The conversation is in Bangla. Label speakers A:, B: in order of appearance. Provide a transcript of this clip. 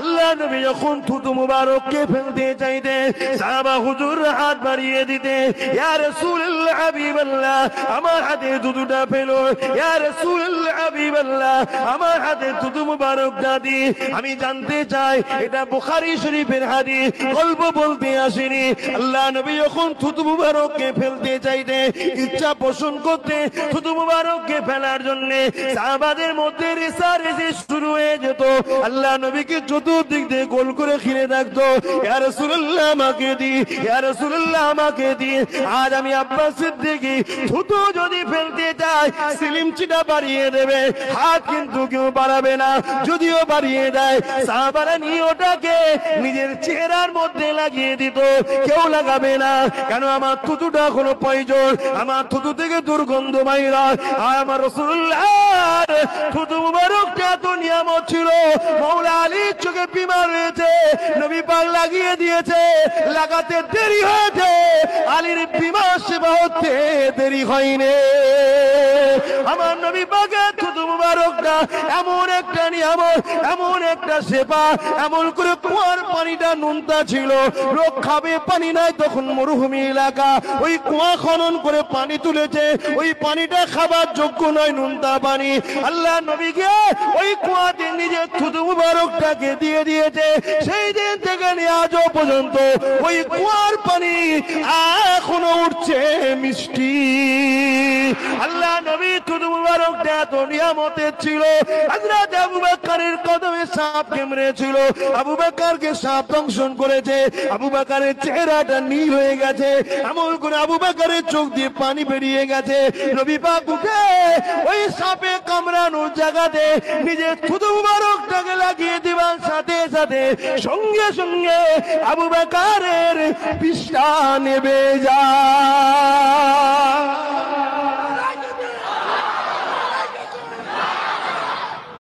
A: আল্লাহ নবী যখন থুতু মুবারককে ফেলতে চাইতে সাহাবা হুজুর হাত বাড়িয়ে দিতে, ইয়া রাসূলুল্লাহ হাবিবাল্লাহ আমার হাতে থুতুটা ফেলো, ইয়া রাসূলুল্লাহ হাবিবাল্লাহ আমার হাতে থুতু মুবারকটা দি। আমি জানতে চাই এটা বুখারী শরীফের হাদিস, গল্প বলতে আসেনি। আল্লাহ নবী যখন থুতু মুবারককে ফেলতে চাইতে, ইচ্ছা পোষণ করতে থুতু মুবারককে ফেলার জন্য সাহাবাদের মধ্যে রেষারেষি শুরু হয়ে যেত। আল্লাহ নবীকে চতুর্দিক দিয়ে গোল করে ঘিরে রাখতো, ইয়া রাসূলুল্লাহ আমাকে দি, ইয়া রাসূলুল্লাহ আমাকে দি। আজ আমি আব্বাস সিদ্দিকী থুতু যদি ফেলতে চাই সিলিমচিটা বাড়িয়ে দেবে, হাত কিন্তু কেউ বাড়াবে না। যদিও বাড়িয়ে দেয় সাহাবারা নিয়ে ওটাকে নিজের চেহারার মধ্যে লাগিয়ে দিত, কেউ লাগাবে না। কেন? আমার থুতুটা কোনো প্রয়োজন, আমার থুতু থেকে দুর্গন্ধ বাইরা। আর আমার রাসূলুল্লাহ থুতু মুবারকটা তো নিয়ামত ছিল। মাওলা আলীর চোখে বিমার হয়েছে, নবী পাক লাগিয়ে দিয়েছে, লাগাতে দেরি হয়েছে, আলীর বিমার সেবা হতে দেরি হয়নি। আমার নবী পাকের থুতু মুবারকটা এমন একটা নিয়ামত, এমন একটা সেবা। এমন করে কুয়ার পানিটা নুনতা ছিল, লোক খাবে পানি নাই, তখন মরুভূমি এলাকা, ওই কুয়া খনন করে পানি তুলেছে, ওই পানিটা খাবার যোগ্য নয়, নুনতা পানি। আল্লাহ নবীকে ওই কুয়াতে নিজের থুতু মুবারকটাকে দিয়ে দিয়েছে। সেই দিন থেকে নিয়ে আজও পর্যন্ত ওই কুয়ার পানি এখনো উঠছে মিষ্টি। আল্লাহ নবী থুতু মুবারকটা এত নিয়ামতের ছিল। হযরত আবু বকরের কদমে সাপ কামড়েছিল, আবু বকরকে সাপ দংশন করেছে, আবু বকরের চেহারাটা নীল হয়ে গেছে, এমন করে আবু বকরের চোখ দিয়ে পানি বেরিয়ে গেছে। নবী পাক উঠে ওই সাপে কামড়ানোর জায়গাতে নিজের থুতু মুবারকটাকে লাগিয়ে দিবার সাথে সাথে সঙ্গে সঙ্গে আবু বকরের পৃষ্ঠা নেবে যায়।